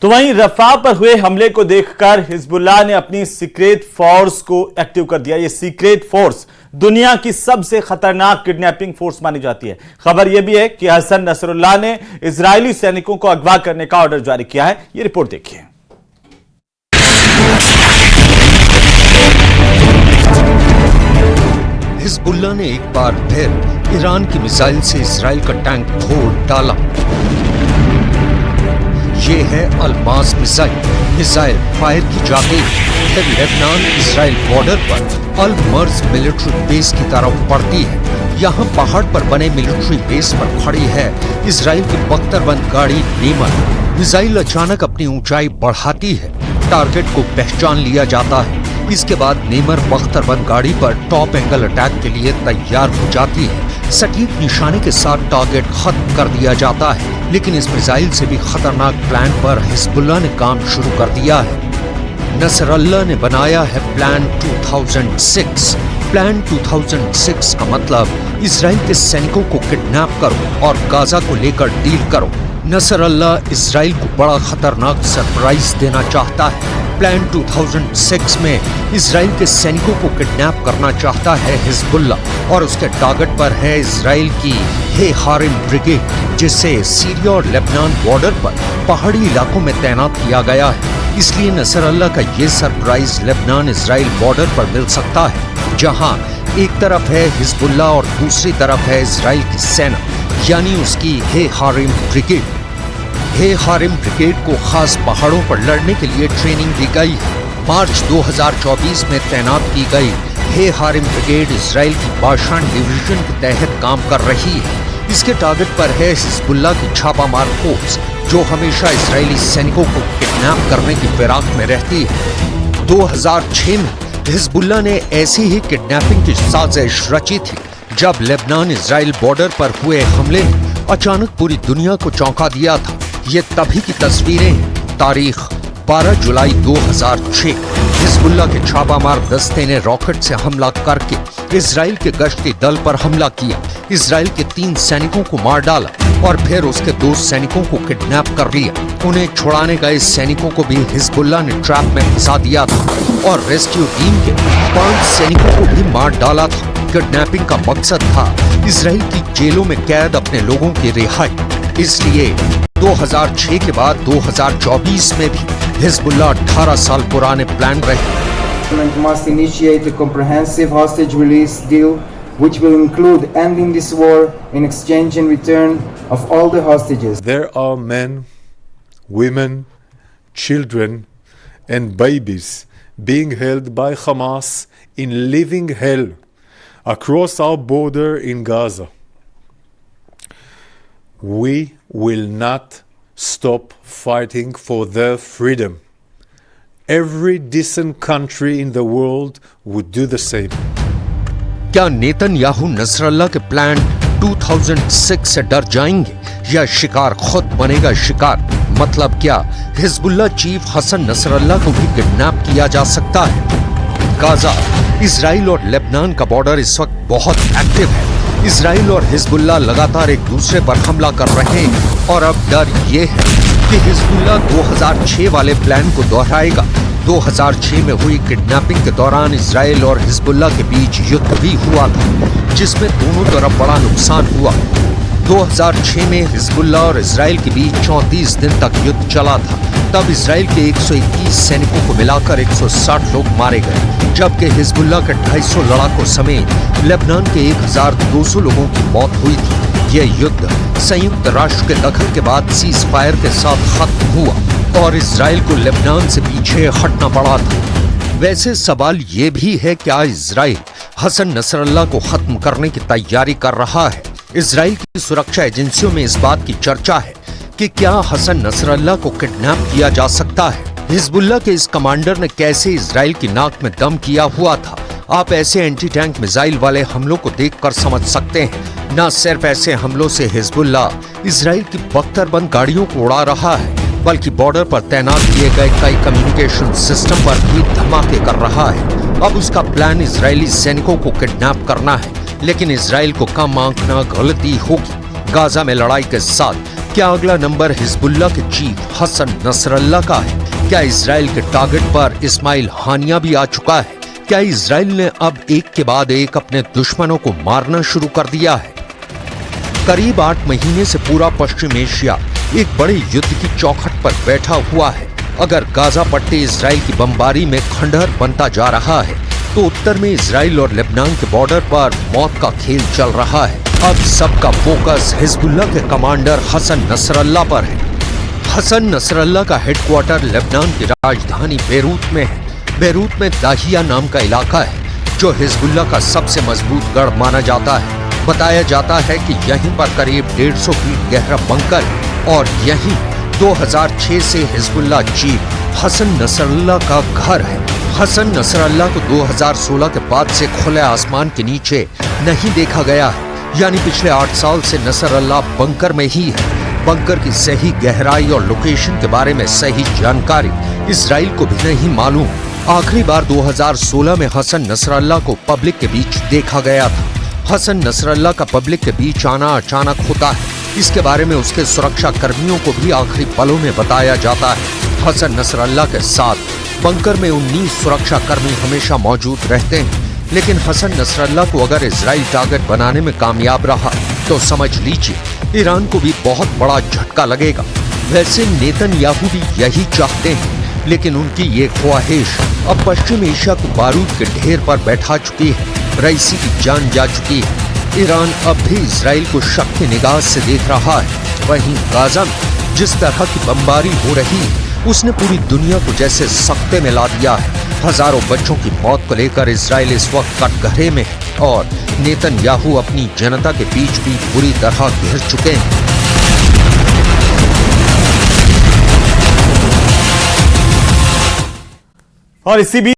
तो वहीं रफा पर हुए हमले को देखकर हिजबुल्लाह ने अपनी सीक्रेट फोर्स को एक्टिव कर दिया। ये सीक्रेट फोर्स दुनिया की सबसे खतरनाक किडनैपिंग फोर्स मानी जाती है। खबर यह भी है कि हसन नसरुल्लाह ने इजरायली सैनिकों को अगवा करने का ऑर्डर जारी किया है। ये रिपोर्ट देखिए। हिजबुल्लाह ने एक बार फिर ईरान की मिसाइल से इजराइल का टैंक फोड़ डाला। ये है अल्मास मिसाइल फायर की जाके फिर लेबनान इजराइल बॉर्डर पर अल मर्ज मिलिट्री बेस की तरफ पड़ती है। यहाँ पहाड़ पर बने मिलिट्री बेस पर खड़ी है इजराइल की बख्तरबंद गाड़ी नेमर। मिसाइल अचानक अपनी ऊंचाई बढ़ाती है, टारगेट को पहचान लिया जाता है। इसके बाद नेमर बख्तरबंद गाड़ी पर टॉप एंगल अटैक के लिए तैयार हो जाती है। सटीक निशाने के साथ टारगेट खत्म कर दिया जाता है। लेकिन इस मिसाइल से भी खतरनाक प्लान पर हिजबुल्लाह ने काम शुरू कर दिया है। नसरल्लाह ने बनाया है प्लान 2006। प्लान 2006 का मतलब इजराइल के सैनिकों को किडनैप करो और गाजा को लेकर डील करो। नसरल्लाह इजराइल को बड़ा खतरनाक सरप्राइज देना चाहता है। प्लान 2006 में इजराइल के सैनिकों को किडनैप करना चाहता है हिजबुल्लाह और उसके टारगेट पर है इजराइल की हे हारिम ब्रिगेड, जिसे सीरिया और लेबनान बॉर्डर पर पहाड़ी इलाकों में तैनात किया गया है। इसलिए नसरल्लाह का ये सरप्राइज लेबनान इजराइल बॉर्डर पर मिल सकता है, जहां एक तरफ है हिजबुल्लाह और दूसरी तरफ है इजराइल की सेना, यानी उसकी हे हारिम ब्रिगेड। हे हारिम ब्रिगेड को खास पहाड़ों पर लड़ने के लिए ट्रेनिंग दी गई है। मार्च 2024 में तैनात की गई हे हारिम ब्रिगेड इजराइल की बाशान डिवीजन के तहत काम कर रही है। इसके टारगेट पर है हिजबुल्लाह की छापामार फोर्स, जो हमेशा इजरायली सैनिकों को किडनैप करने की फिराक में रहती है। 2006 में हिजबुल्लाह ने ऐसी ही किडनैपिंग की साजिश रची थी, जब लेबनान इजराइल बॉर्डर पर हुए हमले ने अचानक पूरी दुनिया को चौंका दिया था। ये तभी की तस्वीरें हैं। तारीख 12 जुलाई 2006। हिजबुल्लाह के छापामार दस्ते ने रॉकेट से हमला करके इजराइल के गश्ती दल पर हमला किया। इजराइल के 3 सैनिकों को मार डाला और फिर उसके 2 सैनिकों को किडनैप कर लिया। उन्हें छुड़ाने गए सैनिकों को भी हिजबुल्लाह ने ट्रैप में फंसा दिया था और रेस्क्यू टीम के 5 सैनिकों को भी मार डाला था। किडनैपिंग का मकसद था इजराइल की जेलों में कैद अपने लोगों की रिहाई। इसलिए 2006 के बाद 2024 में भी हिजबुल्लाह 18 साल पुराने प्लान रहे। Must initiate a comprehensive hostage release deal, which will include ending this war in exchange and return of all the hostages. There are men, women, children, and babies being held by Hamas in living hell across our border in Gaza. We will not stop fighting for their freedom. Every decent country in the world would do the same. क्या Netanyahu Nasrallah के plan 2006 से डर जाएंगे या शिकार खुद बनेगा शिकार? मतलब क्या हिजबुल्लाह चीफ हसन नसरल्लाह को भी किडनैप किया जा सकता है? गाजा, इजराइल और लेबनान का बॉर्डर इस वक्त बहुत एक्टिव है। इजराइल और हिजबुल्लाह लगातार एक दूसरे पर हमला कर रहे हैं और अब डर ये है कि हिजबुल्लाह 2006 वाले प्लान को दोहराएगा। 2006 में हुई किडनैपिंग के दौरान इजराइल और हिजबुल्लाह के बीच युद्ध भी हुआ था, जिसमें दोनों तरफ बड़ा नुकसान हुआ। 2006 में हिजबुल्लाह और इजराइल के बीच 34 दिन तक युद्ध चला था। तब इजराइल के 121 सैनिकों को मिलाकर 160 लोग मारे गए, जबकि हिजबुल्लाह के 250 लड़ाकों समेत लेबनान के 1200 लोगों की मौत हुई थी। यह युद्ध संयुक्त राष्ट्र के दखल के बाद सीज फायर के साथ खत्म हुआ और इजराइल को लेबनान से पीछे हटना पड़ा था। वैसे सवाल ये भी है, क्या इजराइल हसन नसरल्लाह को खत्म करने की तैयारी कर रहा है? इजराइल की सुरक्षा एजेंसियों में इस बात की चर्चा है कि क्या हसन नसरल्लाह को किडनैप किया जा सकता है। हिजबुल्लाह के इस कमांडर ने कैसे इजराइल की नाक में दम किया हुआ था, आप ऐसे एंटी टैंक मिसाइल वाले हमलों को देखकर समझ सकते हैं। न सिर्फ ऐसे हमलों से हिजबुल्लाह इजराइल की बख्तरबंद गाड़ियों को उड़ा रहा है, बल्कि बॉर्डर पर तैनात किए गए कई कम्युनिकेशन सिस्टम पर भी धमाके कर रहा है। अब उसका प्लान इजरायली सैनिकों को किडनैप करना है, लेकिन इजराइल को कम आंकना गलती होगी। गाजा में लड़ाई के साथ क्या अगला नंबर हिजबुल्लाह के चीफ हसन नसरल्लाह का है? क्या इसराइल के टारगेट पर इस्माइल हानिया भी आ चुका है? क्या इसराइल ने अब एक के बाद एक अपने दुश्मनों को मारना शुरू कर दिया है? करीब 8 महीने से पूरा पश्चिम एशिया एक बड़े युद्ध की चौखट पर बैठा हुआ है। अगर गाजा पट्टी इसराइल की बमबारी में खंडहर बनता जा रहा है, तो उत्तर में इसराइल और लेबनान के बॉर्डर पर मौत का खेल चल रहा है। अब सबका फोकस हिजबुल्लाह के कमांडर हसन नसरल्लाह पर है। हसन नसरल्लाह का हेडक्वार्टर लेबनान की राजधानी बेरूत में है। बेरूत में दाहिया नाम का इलाका है, जो हिजबुल्लाह का सबसे मजबूत गढ़ माना जाता है। बताया जाता है कि यहीं पर करीब 150 फीट गहरा बंकर है और यहीं 2006 से हिजबुल्लाह चीफ हसन नसरल्लाह का घर है। हसन नसरल्लाह को 2016 के बाद से खुले आसमान के नीचे नहीं देखा गया है, यानी पिछले 8 साल से नसरल्लाह बंकर में ही है। बंकर की सही गहराई और लोकेशन के बारे में सही जानकारी इसराइल को भी नहीं मालूम। आखिरी बार 2016 में हसन नसरल्लाह को पब्लिक के बीच देखा गया था। हसन नसरल्लाह का पब्लिक के बीच आना अचानक होता है। इसके बारे में उसके सुरक्षा कर्मियों को भी आखिरी पलों में बताया जाता है। हसन नसरल्लाह के साथ बंकर में 19 सुरक्षा कर्मी हमेशा मौजूद रहते हैं। लेकिन हसन नसरल्लाह को अगर इजराइल टारगेट बनाने में कामयाब रहा तो समझ लीजिए ईरान को भी बहुत बड़ा झटका लगेगा। वैसे नेतन्याहू भी यही चाहते हैं, लेकिन उनकी ये ख्वाहिश अब पश्चिम एशिया को बारूद के ढेर पर बैठा चुकी है। रईसी की जान जा चुकी है। ईरान अब भी इजराइल को शक की निगाह से देख रहा है। वहीं गाजा में जिस तरह की बमबारी हो रही है, उसने पूरी दुनिया को जैसे सख्ते में ला दिया है। हजारों बच्चों की मौत को लेकर इजराइल इस वक्त कटघरे में है और नेतन्याहू अपनी जनता के बीच भी बुरी तरह घिर चुके हैं। और इसी बीच